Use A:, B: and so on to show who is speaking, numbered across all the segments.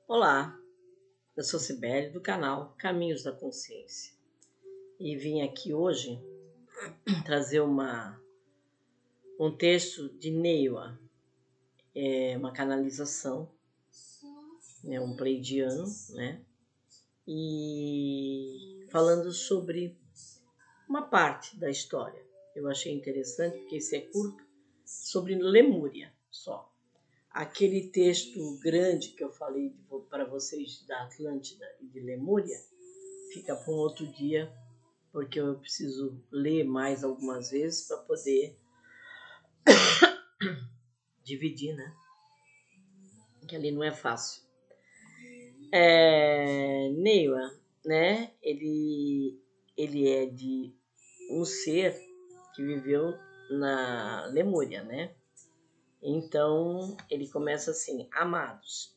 A: Olá, eu sou Cibele do canal Caminhos da Consciência e vim aqui hoje trazer um texto de Neila, uma canalização, um pleidiano, né? E falando sobre uma parte da história. Eu achei interessante porque esse é curto, sobre Lemúria só. Aquele texto grande que eu falei para vocês da Atlântida e de Lemúria fica para um outro dia, porque eu preciso ler mais algumas vezes para poder dividir, né? Que ali não é fácil. Neila, né? Ele é de um ser que viveu na Lemúria, né? Então ele começa assim: amados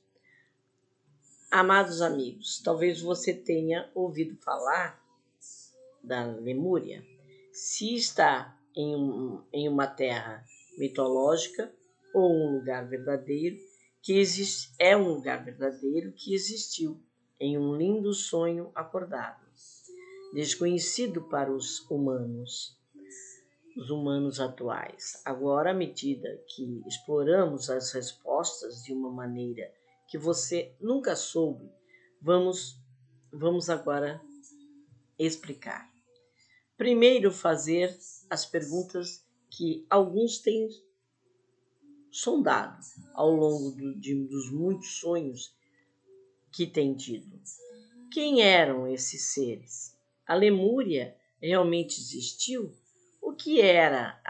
A: amigos, talvez você tenha ouvido falar da Lemúria. Se está em uma terra mitológica ou um lugar verdadeiro é um lugar verdadeiro que existiu em um lindo sonho acordado, desconhecido para os humanos atuais. Agora, à medida que exploramos as respostas de uma maneira que você nunca soube, vamos agora explicar. Primeiro, fazer as perguntas que alguns têm sondado ao longo dos muitos sonhos que têm tido. Quem eram esses seres? A Lemúria realmente existiu? O que era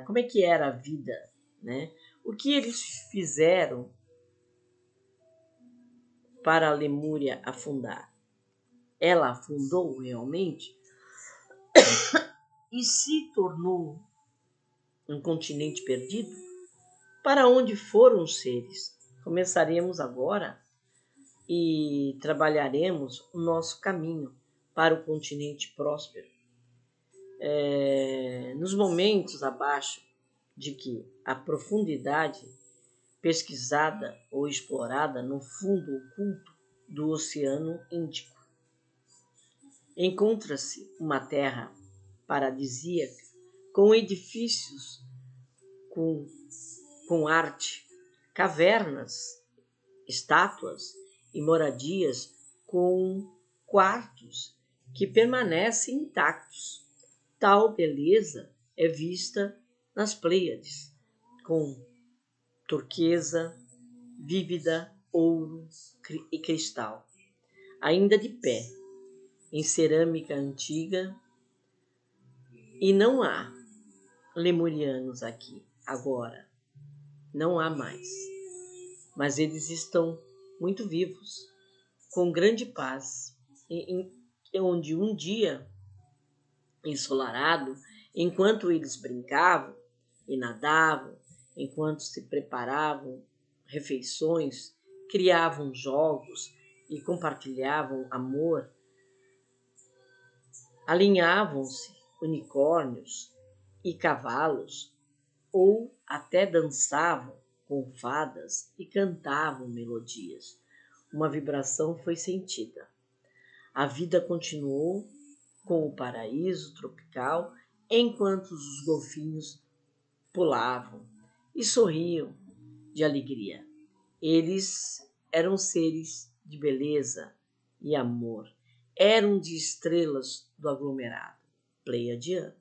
A: como é que era a vida, né? O que eles fizeram para a Lemúria afundar? Ela afundou realmente e se tornou um continente perdido? Para onde foram os seres? Começaremos agora e trabalharemos o nosso caminho para o continente próspero. Nos momentos abaixo de que a profundidade pesquisada ou explorada no fundo oculto do Oceano Índico, encontra-se uma terra paradisíaca com edifícios com arte, cavernas, estátuas e moradias com quartos que permanecem intactos. Tal beleza é vista nas Pleiades, com turquesa, vívida, ouro e cristal, ainda de pé, em cerâmica antiga, e não há lemurianos aqui agora, não há mais, mas eles estão muito vivos, com grande paz, onde um dia ensolarado, enquanto eles brincavam e nadavam, enquanto se preparavam refeições, criavam jogos e compartilhavam amor, alinhavam-se unicórnios e cavalos, ou até dançavam com fadas e cantavam melodias. Uma vibração foi sentida. A vida continuou com o paraíso tropical, enquanto os golfinhos pulavam e sorriam de alegria. Eles eram seres de beleza e amor, eram de estrelas do aglomerado pleiadiano,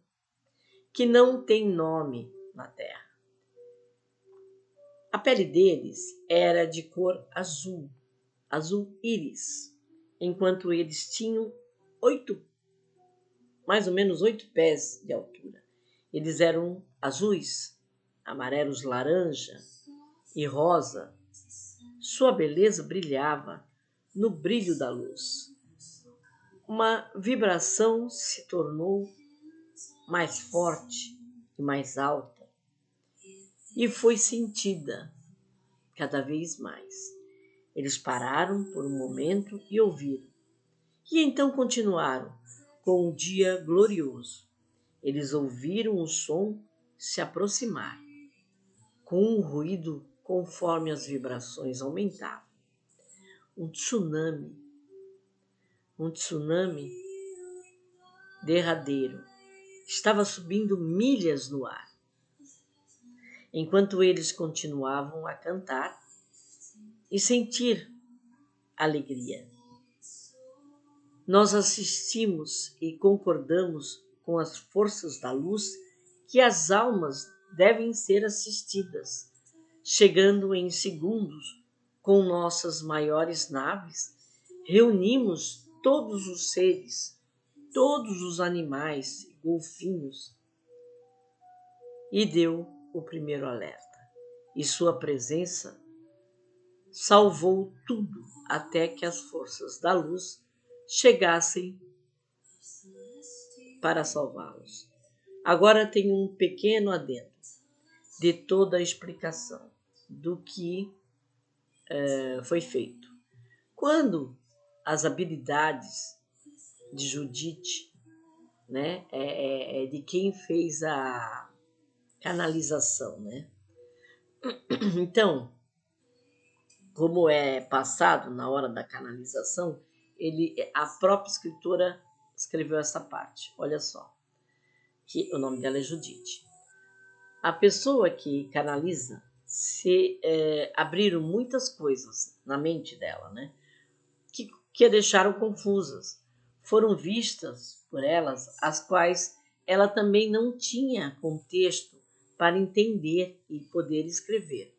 A: que não tem nome na Terra. A pele deles era de cor azul, azul íris, enquanto eles tinham mais ou menos 8 pés de altura. Eles eram azuis, amarelos laranja e rosa. Sua beleza brilhava no brilho da luz. Uma vibração se tornou mais forte e mais alta e foi sentida cada vez mais. Eles pararam por um momento e ouviram. E então continuaram com um dia glorioso. Eles ouviram o som se aproximar, com um ruído conforme as vibrações aumentavam. um tsunami derradeiro. Estava subindo milhas no ar, enquanto eles continuavam a cantar e sentir alegria. Nós assistimos e concordamos com as forças da luz que as almas devem ser assistidas, chegando em segundos com nossas maiores naves, reunimos todos os seres, todos os animais e golfinhos, e deu o primeiro alerta. E sua presença salvou tudo até que as forças da luz chegassem para salvá-los. Agora tem um pequeno adendo de toda a explicação do que foi feito. Quando as habilidades de Judite, né, de quem fez a canalização, né? Então, como é passado na hora da canalização, a própria escritora escreveu essa parte. Olha só, que o nome dela é Judite. A pessoa que canaliza abriram muitas coisas na mente dela, né? Que a deixaram confusas. Foram vistas por elas, as quais ela também não tinha contexto para entender e poder escrever.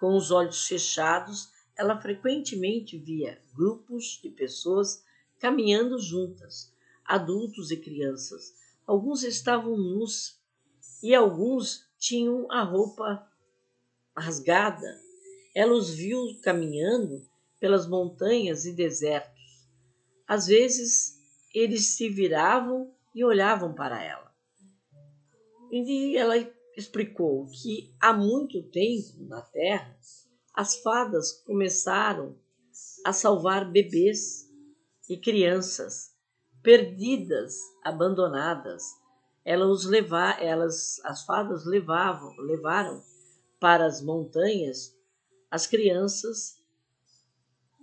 A: Com os olhos fechados, ela frequentemente via grupos de pessoas caminhando juntas, adultos e crianças. Alguns estavam nus e alguns tinham a roupa rasgada. Ela os viu caminhando pelas montanhas e desertos. Às vezes, eles se viravam e olhavam para ela. E ela explicou que há muito tempo na Terra, as fadas começaram a salvar bebês e crianças perdidas, abandonadas. As fadas levaram para as montanhas as crianças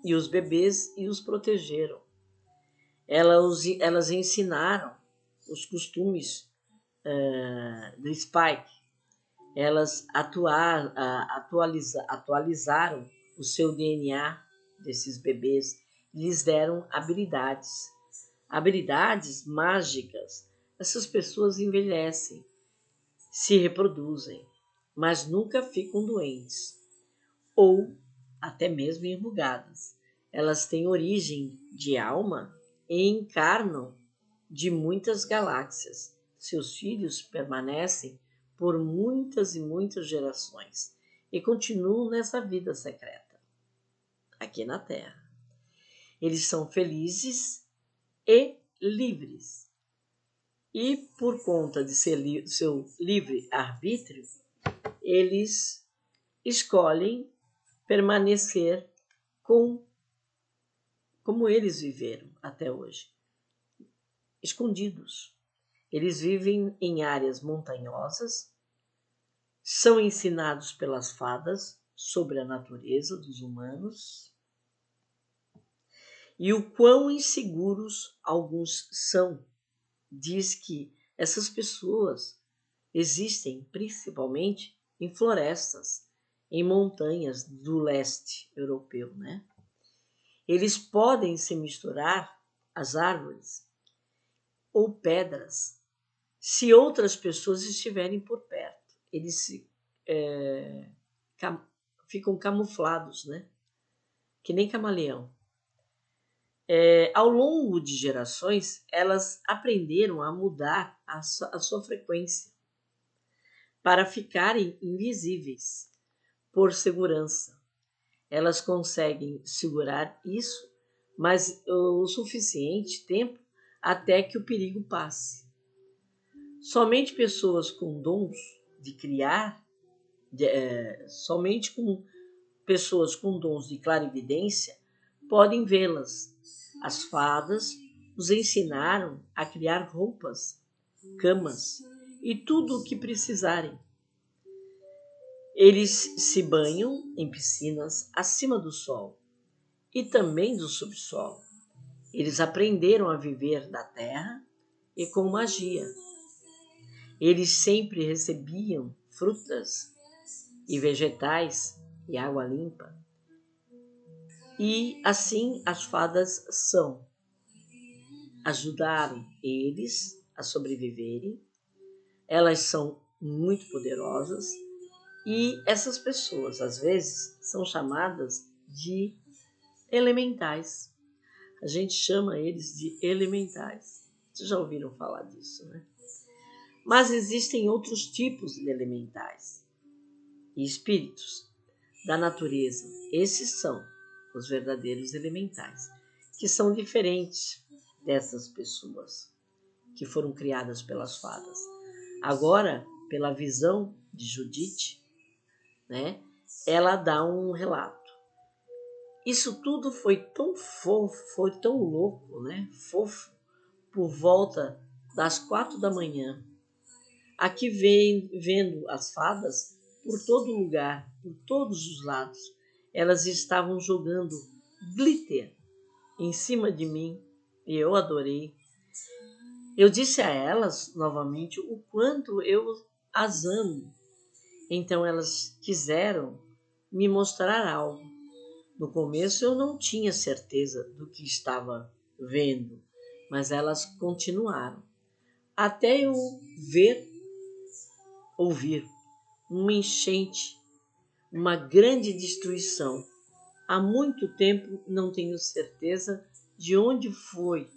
A: e os bebês e os protegeram. Elas ensinaram os costumes do Spike. Elas atualizaram o seu DNA desses bebês e lhes deram habilidades mágicas. Essas pessoas envelhecem, se reproduzem, mas nunca ficam doentes ou até mesmo enrugadas. Elas têm origem de alma e encarnam de muitas galáxias. Seus filhos permanecem por muitas e muitas gerações e continuam nessa vida secreta, aqui na Terra. Eles são felizes e livres. E por conta de seu livre arbítrio, eles escolhem permanecer como eles viveram até hoje, escondidos. Eles vivem em áreas montanhosas, são ensinados pelas fadas sobre a natureza dos humanos e o quão inseguros alguns são. Diz que essas pessoas existem principalmente em florestas, em montanhas do leste europeu, né? Eles podem se misturar às árvores ou pedras se outras pessoas estiverem por perto. Eles ficam camuflados, né? Que nem camaleão. Ao longo de gerações, elas aprenderam a mudar a sua frequência para ficarem invisíveis por segurança. Elas conseguem segurar isso, mas o suficiente tempo até que o perigo passe. Somente pessoas com dons de criar, somente com pessoas com dons de clarividência podem vê-las. As fadas os ensinaram a criar roupas, camas e tudo o que precisarem. Eles se banham em piscinas acima do sol e também do subsolo. Eles aprenderam a viver da terra e com magia. Eles sempre recebiam frutas e vegetais e água limpa. E assim as fadas ajudaram eles a sobreviverem. Elas são muito poderosas e essas pessoas, às vezes, são chamadas de elementais. A gente chama eles de elementais. Vocês já ouviram falar disso, né? Mas existem outros tipos de elementais e espíritos da natureza. Esses são os verdadeiros elementais, que são diferentes dessas pessoas que foram criadas pelas fadas. Agora, pela visão de Judite, né, ela dá um relato. Isso tudo foi tão fofo, foi tão louco, né, fofo, por volta das 4 da manhã. Aqui vendo as fadas por todo lugar, por todos os lados. Elas estavam jogando glitter em cima de mim e eu adorei. Eu disse a elas novamente o quanto eu as amo. Então elas quiseram me mostrar algo. No começo eu não tinha certeza do que estava vendo, mas elas continuaram. Até eu ouvir uma enchente, uma grande destruição. Há muito tempo não tenho certeza de onde foi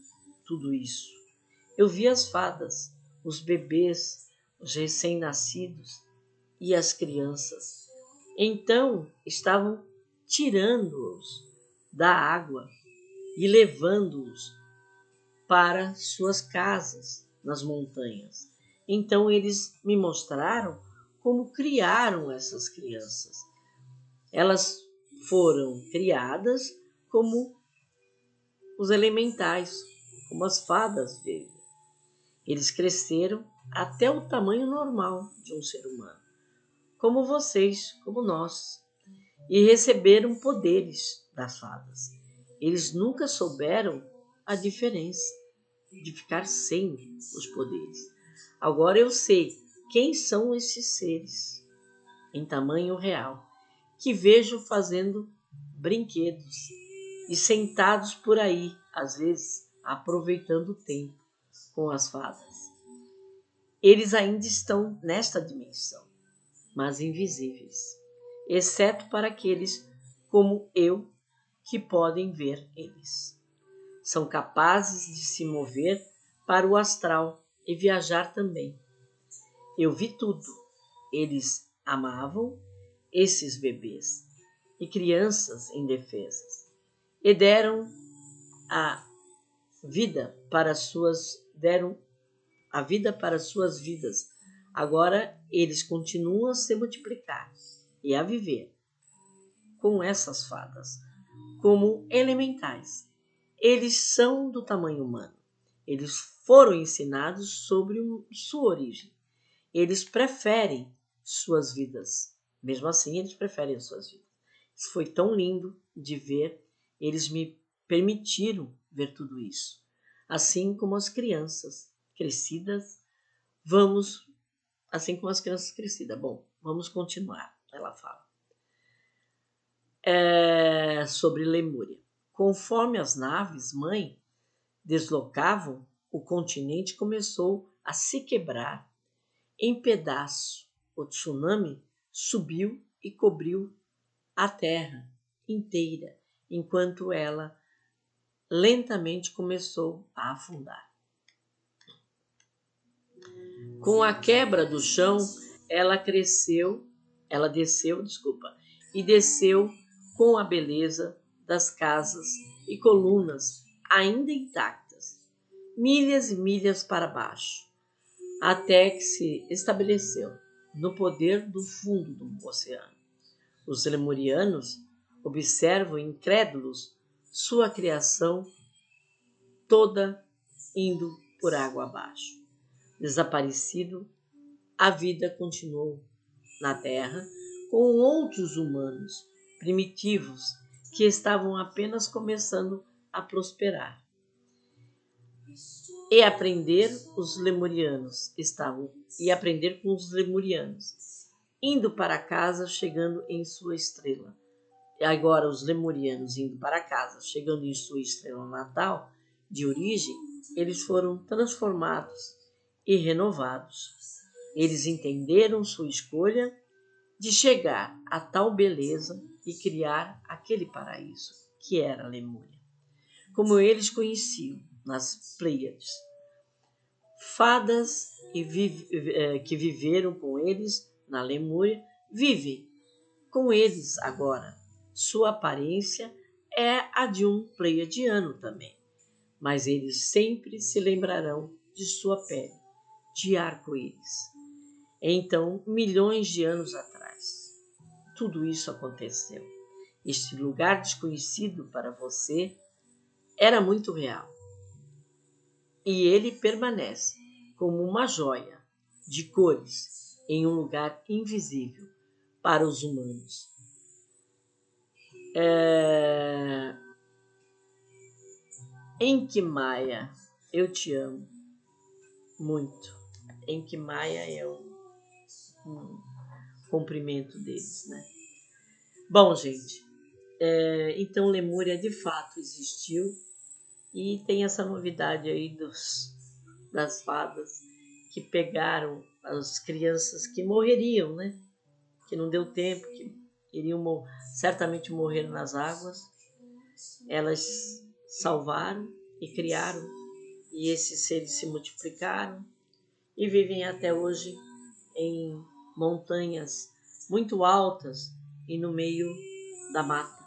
A: tudo isso. Eu vi as fadas, os bebês, os recém-nascidos e as crianças. Então estavam tirando-os da água e levando-os para suas casas nas montanhas. Então eles me mostraram como criaram essas crianças. Elas foram criadas como os elementais, como as fadas verdes. Eles cresceram até o tamanho normal de um ser humano, como vocês, como nós, e receberam poderes das fadas. Eles nunca souberam a diferença de ficar sem os poderes. Agora eu sei quem são esses seres em tamanho real, que vejo fazendo brinquedos e sentados por aí, às vezes aproveitando o tempo com as fadas. Eles ainda estão nesta dimensão, mas invisíveis, exceto para aqueles como eu que podem ver eles. São capazes de se mover para o astral e viajar também. Eu vi tudo. Eles amavam esses bebês e crianças indefesas e deram a vida para suas vidas. Agora eles continuam a se multiplicar e a viver com essas fadas como elementais. Eles são do tamanho humano. Eles foram ensinados sobre sua origem. Eles preferem suas vidas. Mesmo assim, eles preferem as suas vidas. Isso foi tão lindo de ver. Eles me permitiram ver tudo isso. Assim como as crianças crescidas, Bom, vamos continuar. Ela fala. Sobre Lemúria. Conforme as naves-mãe deslocavam, o continente começou a se quebrar em pedaços. O tsunami subiu e cobriu a terra inteira, enquanto ela lentamente começou a afundar. Com a quebra do chão, ela desceu, e desceu com a beleza das casas e colunas ainda intactas, milhas e milhas para baixo, até que se estabeleceu no poder do fundo do oceano. Os lemurianos observam incrédulos sua criação toda indo por água abaixo. Desaparecido, a vida continuou na Terra com outros humanos primitivos que estavam apenas começando a prosperar. E aprender com os lemurianos, indo para casa, chegando em sua estrela. E agora os lemurianos indo para casa, chegando em sua estrela natal de origem, eles foram transformados e renovados. Eles entenderam sua escolha de chegar a tal beleza e criar aquele paraíso que era a Lemúria. Como eles conheciam nas Pleiades, fadas que viveram com eles na Lemúria vivem com eles agora. Sua aparência é a de um pleiadiano também, mas eles sempre se lembrarão de sua pele, de arco-íris. Então, milhões de anos atrás, tudo isso aconteceu. Este lugar desconhecido para você era muito real. E ele permanece como uma joia de cores em um lugar invisível para os humanos. Enki-Maya, eu te amo muito. Enki-Maya é um cumprimento deles, né? Bom, gente, então Lemúria de fato existiu e tem essa novidade aí das fadas que pegaram as crianças que morreriam, né? Que não deu tempo, que iriam certamente morrer nas águas. Elas salvaram e criaram, e esses seres se multiplicaram e vivem até hoje em montanhas muito altas e no meio da mata,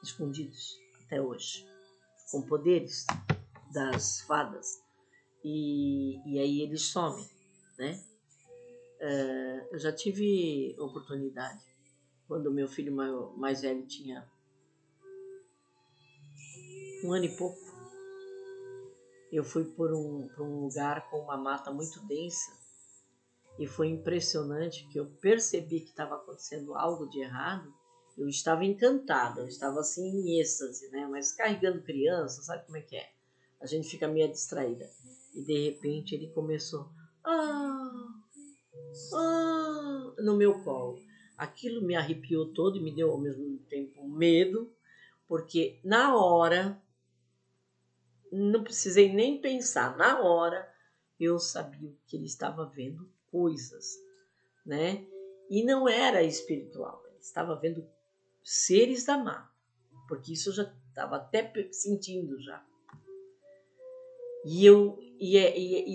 A: escondidos até hoje, com poderes das fadas. E aí eles somem, né? Eu já tive oportunidade, quando o meu filho mais velho tinha 1 ano e pouco, eu fui por um lugar com uma mata muito densa e foi impressionante que eu percebi que estava acontecendo algo de errado. Eu estava encantada, eu estava assim em êxtase, né? Mas carregando criança, sabe como é que é? A gente fica meio distraída. E de repente ele começou no meu colo. Aquilo me arrepiou todo e me deu ao mesmo tempo medo, porque na hora, não precisei nem pensar, na hora eu sabia que ele estava vendo coisas, né? E não era espiritual, ele estava vendo seres da mata, porque isso eu já estava até sentindo já. E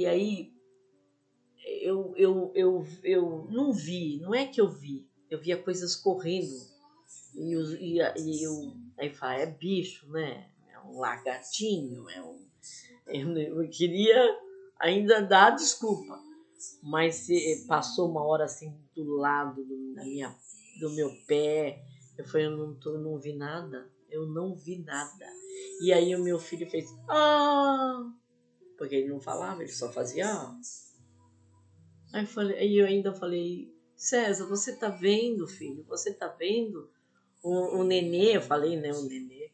A: aí eu não vi, não é que eu via coisas correndo aí fala, é bicho, né? É um lagartinho, eu queria ainda dar desculpa, mas passou uma hora assim do lado do meu pé. Eu falei, eu não vi nada, eu não vi nada. E aí o meu filho fez, porque ele não falava, ele só fazia, Aí eu ainda falei, César, você tá vendo, filho? Você tá vendo o nenê? Eu falei, né, o nenê.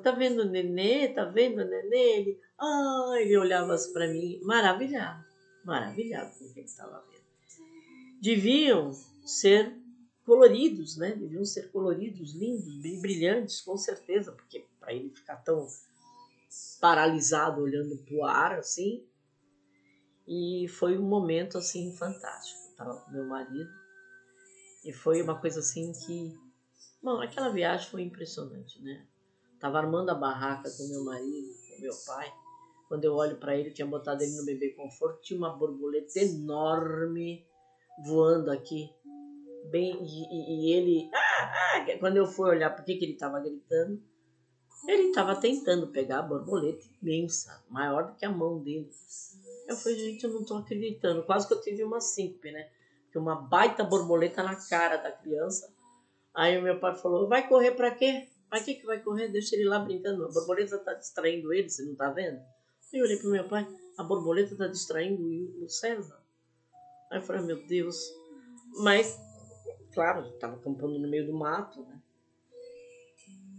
A: Tá vendo o nenê? Tá vendo o nenê? Ele olhava assim para mim, maravilhado com o que ele estava vendo. Deviam ser coloridos, né? Deviam ser coloridos, lindos, brilhantes, com certeza, porque para ele ficar tão paralisado olhando pro ar assim. E foi um momento assim fantástico. Eu tava com meu marido e foi uma coisa assim que, bom, aquela viagem foi impressionante, né? Tava armando a barraca com meu marido, com meu pai. Quando eu olho para ele, tinha botado ele no bebê conforto, tinha uma borboleta enorme voando aqui. E ele, quando eu fui olhar por que ele estava gritando, ele estava tentando pegar a borboleta imensa, maior do que a mão dele. Eu falei, gente, eu não tô acreditando. Quase que eu tive uma síncope, né? Porque uma baita borboleta na cara da criança. Aí o meu pai falou, vai correr pra quê? Pra que vai correr? Deixa ele lá brincando. A borboleta tá distraindo ele, você não tá vendo? Eu olhei pro meu pai, a borboleta tá distraindo o César. Aí eu falei, meu Deus. Mas, claro, tava acampando no meio do mato, né?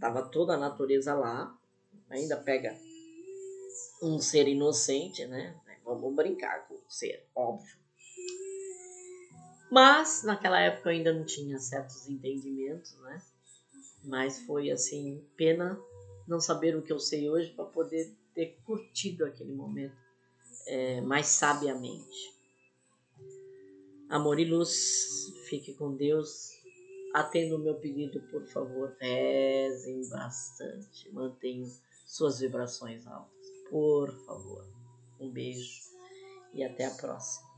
A: Tava toda a natureza lá, ainda pega um ser inocente, né? Vamos brincar com o ser, óbvio. Mas naquela época eu ainda não tinha certos entendimentos, né? Mas foi assim, pena não saber o que eu sei hoje para poder ter curtido aquele momento mais sabiamente. Amor e luz, fique com Deus. Atenda o meu pedido, por favor. Rezem bastante. Mantenham suas vibrações altas, por favor. Um beijo e até a próxima.